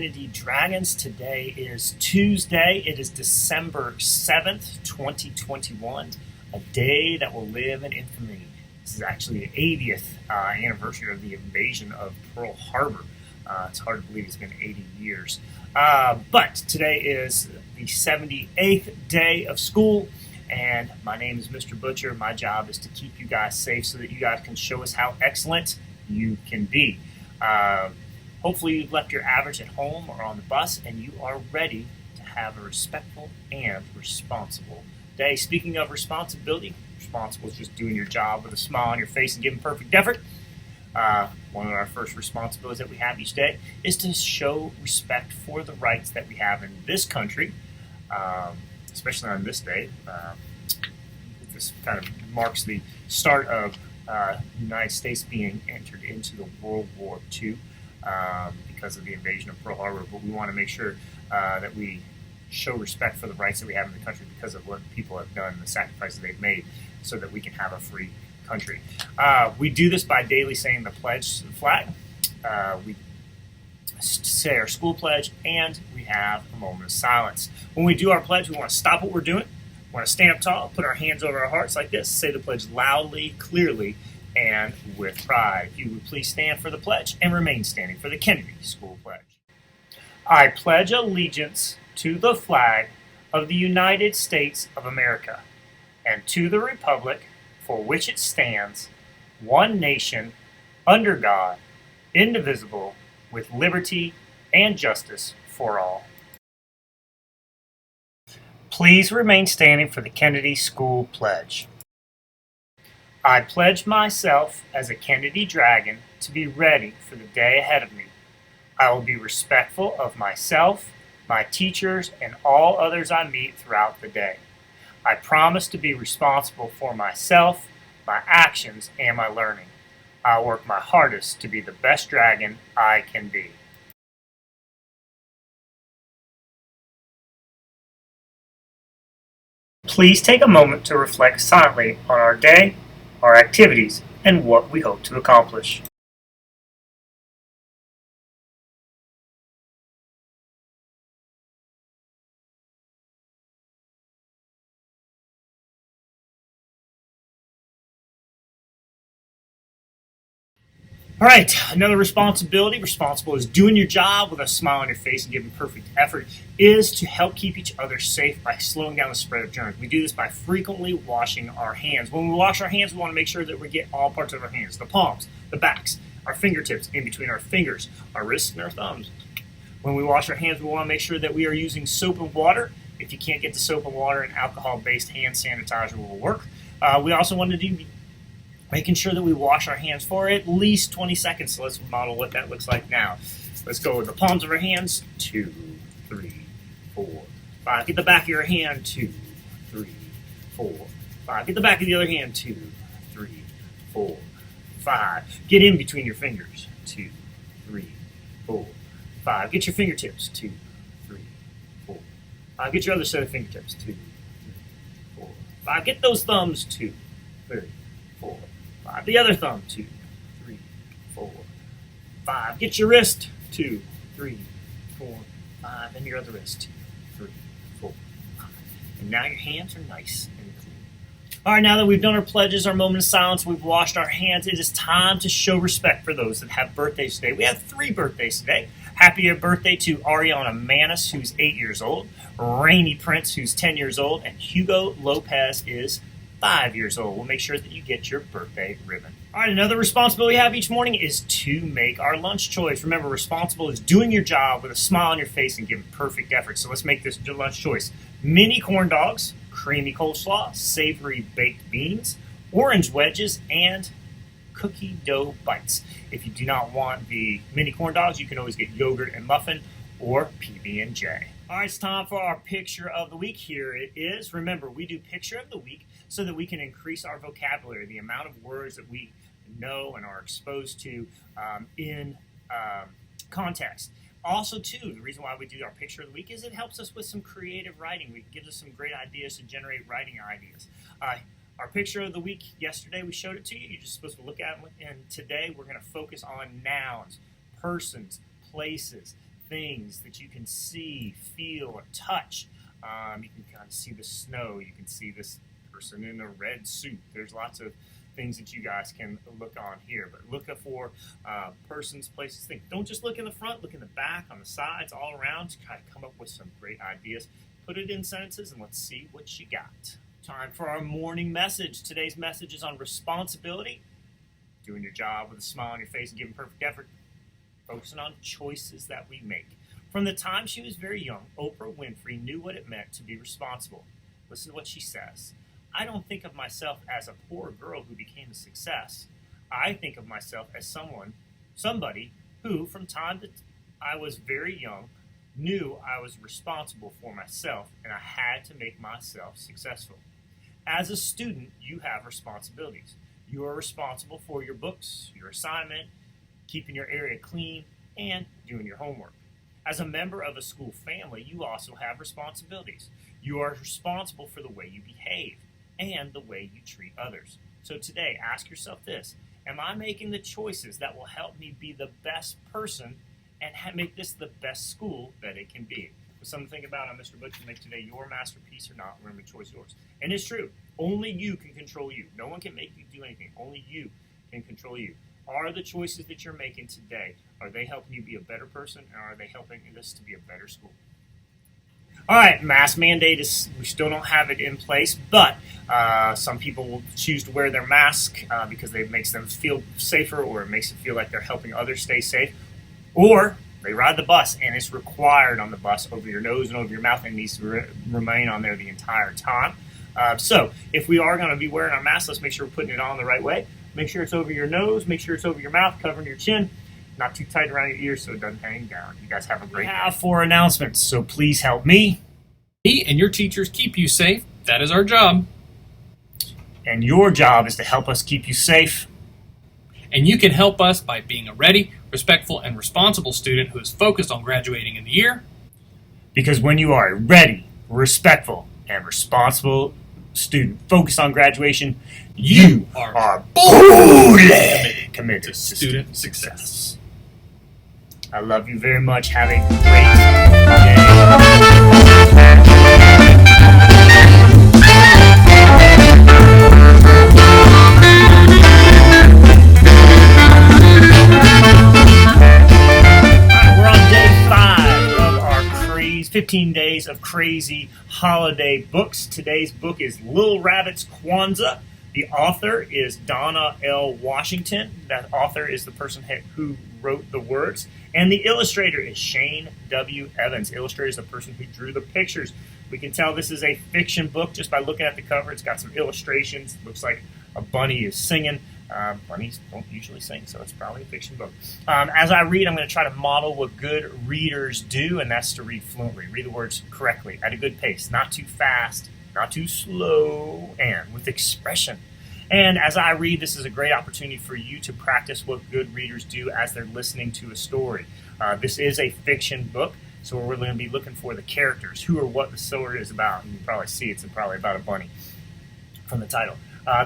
Kennedy Dragons. Today is Tuesday. It is December 7th, 2021, a day that will live in infamy. This is actually the 80th anniversary of the invasion of Pearl Harbor. It's hard to believe it's been 80 years. But today is the 78th day of school, and my name is Mr. Butcher. My job is to keep you guys safe so that you guys can show us how excellent you can be. Hopefully you've left your average at home or on the bus and you are ready to have a respectful and responsible day. Speaking of responsibility, responsible is just doing your job with a smile on your face and giving perfect effort. One of our first responsibilities that we have each day is to show respect for the rights that we have in this country, especially on this day. This kind of marks the start of the United States being entered into the World War II because of the invasion of Pearl Harbor. But we want to make sure that we show respect for the rights that we have in the country because of what people have done, the sacrifices they've made, so that we can have a free country. We do this by daily saying the pledge to the flag. We say our school pledge, and we have a moment of silence. When we do our pledge, we want to stop what we're doing. We want to stand up tall, put our hands over our hearts like this, say the pledge loudly, clearly, and with pride. If you would please stand for the pledge and remain standing for the Kennedy School Pledge. I pledge allegiance to the flag of the United States of America and to the republic for which it stands, one nation, under God, indivisible, with liberty and justice for all. Please remain standing for the Kennedy School Pledge. I pledge myself as a Kennedy Dragon to be ready for the day ahead of me. I will be respectful of myself, my teachers, and all others I meet throughout the day. I promise to be responsible for myself, my actions, and my learning. I'll work my hardest to be the best dragon I can be. Please take a moment to reflect silently on our day, our activities, and what we hope to accomplish. All right, another responsibility, responsible is doing your job with a smile on your face and giving perfect effort, is to help keep each other safe by slowing down the spread of germs. We do this by frequently washing our hands. When we wash our hands, we want to make sure that we get all parts of our hands, the palms, the backs, our fingertips, in between our fingers, our wrists, and our thumbs. When we wash our hands, we want to make sure that we are using soap and water. If you can't get the soap and water, an alcohol-based hand sanitizer will work. We also want to do making sure that we wash our hands for at least 20 seconds. So let's model what that looks like now. Let's go with the palms of our hands. 2, 3, 4, 5. Get the back of your hand. 2, 3, 4, 5. Get the back of the other hand. 2, 3, 4, 5. Get in between your fingers. 2, 3, 4, 5. Get your fingertips. 2, 3, 4, 5. Get your other set of fingertips. 2, 3, 4, 5. Get those thumbs. 2, 3, 4, 5. The other thumb. 2, 3, 4, 5. Get your wrist. 2, 3, 4, 5. And your other wrist. 2, 3, 4, 5. And now your hands are nice and clean. All right, now that we've done our pledges, our moment of silence, we've washed our hands, it is time to show respect for those that have birthdays today. We have 3 birthdays today. Happy birthday to Ariana Manis, who's 8 years old, Rainy Prince, who's 10 years old, and Hugo Lopez is 5 years old. We'll make sure that you get your birthday ribbon. All right, another responsibility we have each morning is to make our lunch choice. Remember, responsible is doing your job with a smile on your face and giving perfect effort. So let's make this lunch choice. Mini corn dogs, creamy coleslaw, savory baked beans, orange wedges, and cookie dough bites. If you do not want the mini corn dogs, you can always get yogurt and muffin or PB&J. All right, it's time for our picture of the week. Here it is. Remember, we do picture of the week so that we can increase our vocabulary, the amount of words that we know and are exposed to in context. Also, too, the reason why we do our picture of the week is it helps us with some creative writing. It gives us some great ideas to generate writing ideas. Our picture of the week, yesterday we showed it to you. You're just supposed to look at it. And today we're going to focus on nouns, persons, places, things that you can see, feel, or touch. You can kind of see the snow. You can see this person in a red suit. There's lots of things that you guys can look on here. But look for persons, places, things. Don't just look in the front. Look in the back, on the sides, all around to kind of come up with some great ideas. Put it in sentences, and let's see what you got. Time for our morning message. Today's message is on responsibility. Doing your job with a smile on your face and giving perfect effort. Focusing on choices that we make. From the time she was very young, Oprah Winfrey knew what it meant to be responsible. Listen to what she says. I don't think of myself as a poor girl who became a success. I think of myself as somebody who, from time that I was very young, knew I was responsible for myself and I had to make myself successful. As a student, you have responsibilities. You are responsible for your books, your assignment, keeping your area clean, and doing your homework. As a member of a school family, you also have responsibilities. You are responsible for the way you behave and the way you treat others. So today, ask yourself this: am I making the choices that will help me be the best person and make this the best school that it can be? Something to think about on Mr. Butcher. Make today your masterpiece or not. Remember, choice yours. And it's true. Only you can control you. No one can make you do anything. Only you can control you. Are the choices that you're making today, are they helping you be a better person, or are they helping this to be a better school? All right, mask mandate we still don't have it in place, but some people will choose to wear their mask because it makes them feel safer, or it makes it feel like they're helping others stay safe. Or they ride the bus, and it's required on the bus over your nose and over your mouth, and it needs to remain on there the entire time. So if we are going to be wearing our mask, let's make sure we're putting it on the right way. Make sure it's over your nose. Make sure it's over your mouth, covering your chin. Not too tight around your ears so it doesn't hang down. You guys have a great day. We have 4 announcements, so please help me. Me and your teachers keep you safe. That is our job. And your job is to help us keep you safe. And you can help us by being a ready, respectful, and responsible student who is focused on graduating in the year. Because when you are a ready, respectful, and responsible student focused on graduation, you are boldly committed to student success. I love you very much. Have a great We're on day 5 of our 15 days of crazy holiday books. Today's book is Little Rabbit's Kwanzaa. The author is Donna L. Washington. That author is the person who wrote the words. And the illustrator is Shane W. Evans. Illustrator is the person who drew the pictures. We can tell this is a fiction book just by looking at the cover. It's got some illustrations. It looks like a bunny is singing. Bunnies don't usually sing, so it's probably a fiction book. As I read, I'm going to try to model what good readers do, and that's to read fluently. Read the words correctly, at a good pace, not too fast, not too slow, and with expression. And as I read, this is a great opportunity for you to practice what good readers do as they're listening to a story. This is a fiction book, so we're going to be looking for the characters, who or what the story is about. And you can probably see it's probably about a bunny from the title.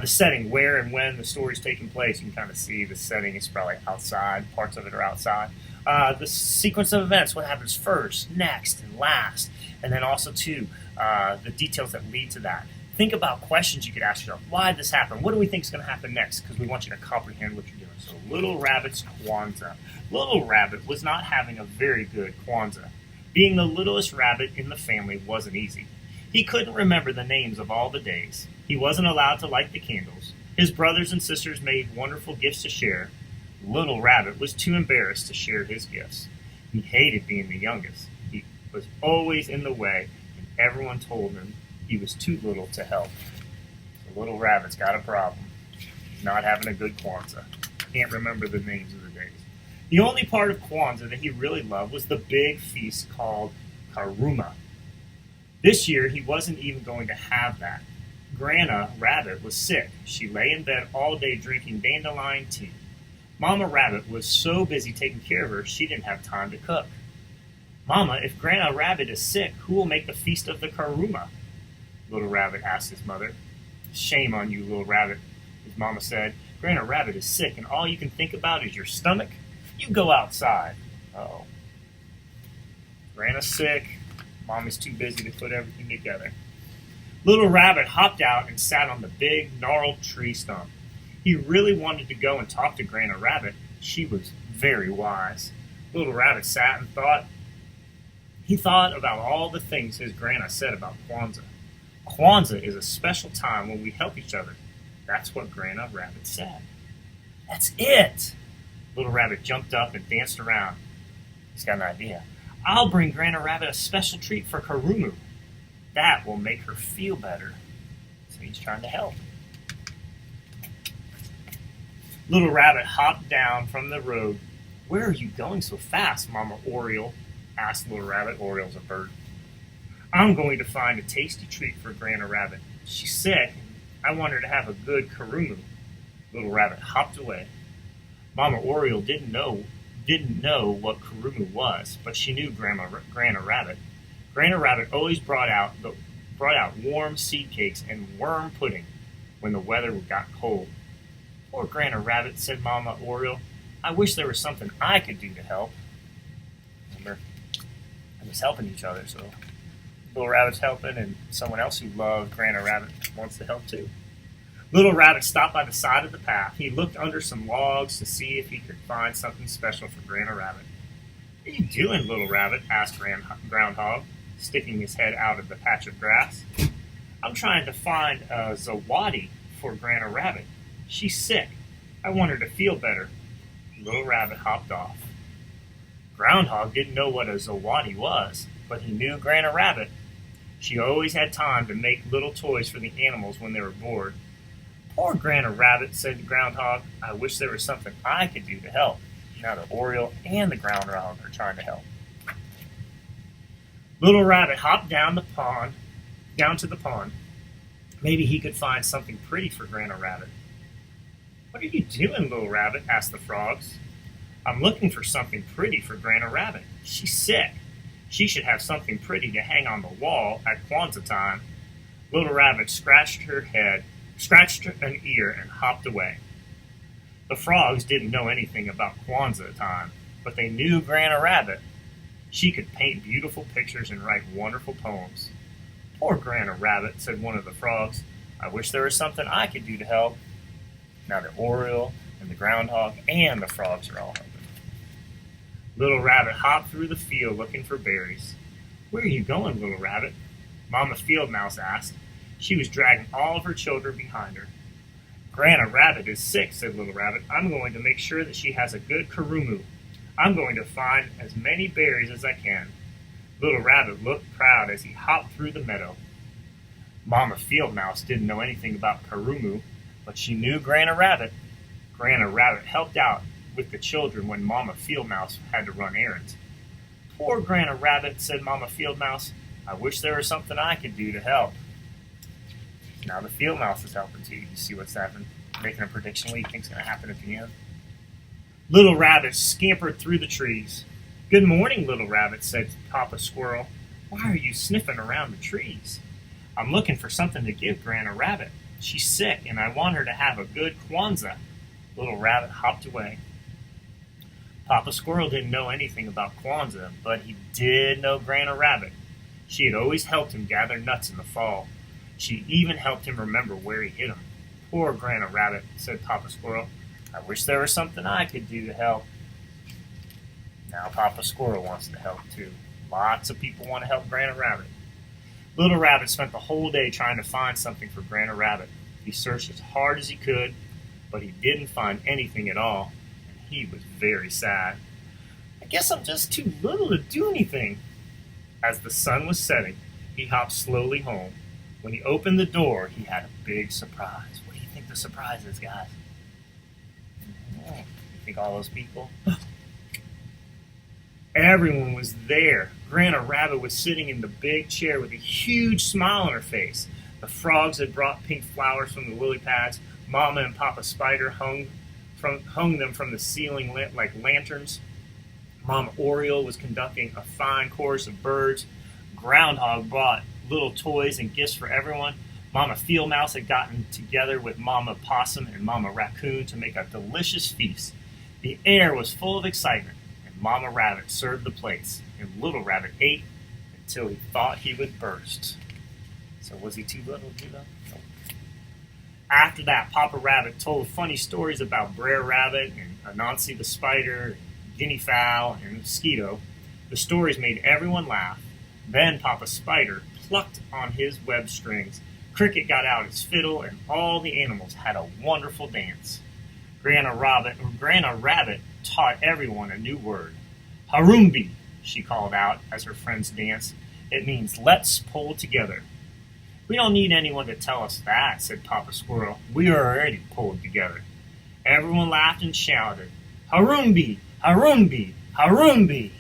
The setting, where and when the story is taking place, you can kind of see the setting is probably outside. Parts of it are outside. The sequence of events, what happens first, next, and last. And then also, too, the details that lead to that. Think about questions you could ask yourself. Why did this happen? What do we think is going to happen next? Because we want you to comprehend what you're doing. So Little Rabbit's Kwanzaa. Little Rabbit was not having a very good Kwanzaa. Being the littlest rabbit in the family wasn't easy. He couldn't remember the names of all the days. He wasn't allowed to light the candles. His brothers and sisters made wonderful gifts to share. Little Rabbit was too embarrassed to share his gifts. He hated being the youngest. He was always in the way, and everyone told him he was too little to help. The Little Rabbit's got a problem. He's not having a good Kwanzaa. Can't remember the names of the days. The only part of Kwanzaa that he really loved was the big feast called Karuma. This year, he wasn't even going to have that. Grandma Rabbit was sick. She lay in bed all day drinking dandelion tea. Mama Rabbit was so busy taking care of her, she didn't have time to cook. Mama, if Grandma Rabbit is sick, who will make the feast of the Karuma? Little Rabbit asked his mother. Shame on you, Little Rabbit, his mama said. Grandma Rabbit is sick, and all you can think about is your stomach. You go outside. Oh. Grandma's sick. Mommy's too busy to put everything together. Little Rabbit hopped out and sat on the big, gnarled tree stump. He really wanted to go and talk to Grandma Rabbit. She was very wise. Little Rabbit sat and thought. He thought about all the things his Grandma said about Kwanzaa. Kwanzaa is a special time when we help each other. That's what Grandma Rabbit said. That's it! Little Rabbit jumped up and danced around. He's got an idea. I'll bring Grandma Rabbit a special treat for Karumu. That will make her feel better. So he's trying to help. Little Rabbit hopped down from the road. Where are you going so fast, Mama Oriole? Asked Little Rabbit. Oriole's a bird. I'm going to find a tasty treat for Grandma Rabbit. She's sick, and I want her to have a good Karumu. Little Rabbit hopped away. Mama Oriole didn't know what Karumu was, but she knew Grandma Rabbit. Grandma Rabbit always brought out warm seed cakes and worm pudding when the weather got cold. Poor Grandma Rabbit, said Mama Oriole. I wish there was something I could do to help. Remember, I was helping each other, so Little Rabbit's helping, and someone else who loved Grandma Rabbit wants to help too. Little Rabbit stopped by the side of the path. He looked under some logs to see if he could find something special for Grandma Rabbit. What are you doing, Little Rabbit? Asked Groundhog, sticking his head out of the patch of grass. I'm trying to find a zawadi for Grandma Rabbit. She's sick. I want her to feel better. Little Rabbit hopped off. Groundhog didn't know what a zawadi was, but he knew Grandma Rabbit. She always had time to make little toys for the animals when they were bored. Poor Grandma Rabbit, said the Groundhog. I wish there was something I could do to help. Now the Oriole and the Groundhog are trying to help. Little Rabbit hopped down to the pond. Maybe he could find something pretty for Grandma Rabbit. What are you doing, Little Rabbit? Asked the frogs. I'm looking for something pretty for Grandma Rabbit. She's sick. She should have something pretty to hang on the wall at Kwanzaa time. Little Rabbit scratched an ear, and hopped away. The frogs didn't know anything about Kwanzaa time, but they knew Grandma Rabbit. She could paint beautiful pictures and write wonderful poems. Poor Grandma Rabbit, said one of the frogs. I wish there was something I could do to help. Now the Oriole and the Groundhog and the frogs are all helping. Little Rabbit hopped through the field looking for berries. Where are you going, Little Rabbit? Mama Field Mouse asked. She was dragging all of her children behind her. Grandma Rabbit is sick, said Little Rabbit. I'm going to make sure that she has a good Karumu. I'm going to find as many berries as I can. Little Rabbit looked proud as he hopped through the meadow. Mama Field Mouse didn't know anything about Karumu, but she knew Grandma Rabbit. Grandma Rabbit helped out with the children when Mama Field Mouse had to run errands. Poor Grandma Rabbit, said Mama Field Mouse. I wish there was something I could do to help. Now the Field Mouse is helping too. You see what's happening? Making a prediction what he thinks is going to happen at the end. Little Rabbit scampered through the trees. Good morning, Little Rabbit, said Papa Squirrel. Why are you sniffing around the trees? I'm looking for something to give Grandma Rabbit. She's sick, and I want her to have a good Kwanzaa. Little Rabbit hopped away. Papa Squirrel didn't know anything about Kwanzaa, but he did know Grandma Rabbit. She had always helped him gather nuts in the fall. She even helped him remember where he hid them. Poor Grandma Rabbit, said Papa Squirrel. I wish there was something I could do to help. Now Papa Squirrel wants to help too. Lots of people want to help Grandma Rabbit. Little Rabbit spent the whole day trying to find something for Grandma Rabbit. He searched as hard as he could, but he didn't find anything at all, and he was very sad. I guess I'm just too little to do anything. As the sun was setting, he hopped slowly home. When he opened the door, he had a big surprise. What do you think the surprise is, guys? You think all those people? Everyone was there. Grandma Rabbit was sitting in the big chair with a huge smile on her face. The frogs had brought pink flowers from the lily pads. Mama and Papa Spider hung them from the ceiling like lanterns. Mama Oriole was conducting a fine chorus of birds. Groundhog brought little toys and gifts for everyone. Mama Field Mouse had gotten together with Mama Possum and Mama Raccoon to make a delicious feast. The air was full of excitement, and Mama Rabbit served the plates. and Little Rabbit ate until he thought he would burst. So was he too little to do that? No. After that, Papa Rabbit told funny stories about Brer Rabbit and Anansi the spider, Guinea Fowl, and Mosquito. The stories made everyone laugh. Then Papa Spider plucked on his web strings. Cricket got out his fiddle, and all the animals had a wonderful dance. Grandma Rabbit taught everyone a new word. Harumbi, she called out as her friends danced. It means let's pull together. We don't need anyone to tell us that, said Papa Squirrel. We are already pulled together. Everyone laughed and shouted, Harumbi, Harumbi, Harumbi.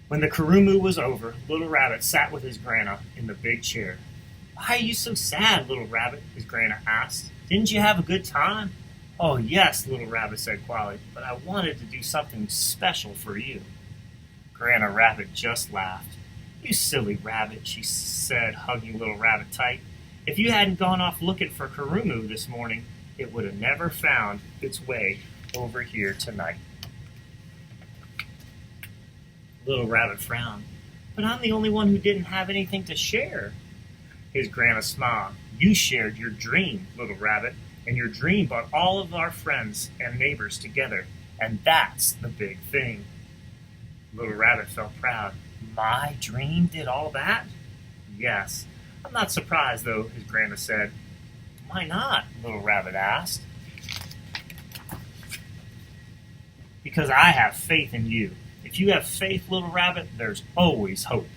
When the Kurumu was over, Little Rabbit sat with his Grandma in the big chair. Why are you so sad, Little Rabbit? His Grandma asked. Didn't you have a good time? Oh, yes, Little Rabbit said quietly, but I wanted to do something special for you. Grandma Rabbit just laughed. You silly rabbit, she said, hugging Little Rabbit tight. If you hadn't gone off looking for Kurumu this morning, it would have never found its way over here tonight. Little Rabbit frowned. But I'm the only one who didn't have anything to share. His Grandma smiled. You shared your dream, Little Rabbit, and your dream brought all of our friends and neighbors together, and that's the big thing. Little Rabbit felt proud. My dream did all that? Yes. I'm not surprised, though, his Grandma said. Why not? Little Rabbit asked. Because I have faith in you. If you have faith, Little Rabbit, there's always hope.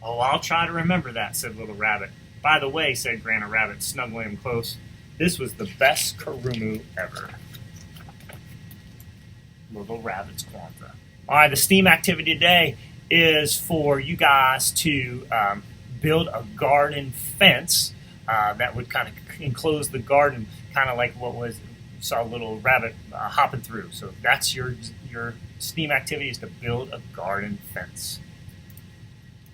Oh, I'll try to remember that, said Little Rabbit. By the way, said Grandma Rabbit, snuggling him close, this was the best Kurumu ever. Little Rabbit's Kwanzaa. All right, the STEAM activity today is for you guys to build a garden fence that would kind of enclose the garden, kind of like what was you saw a little rabbit hopping through. So that's your STEAM activity is to build a garden fence.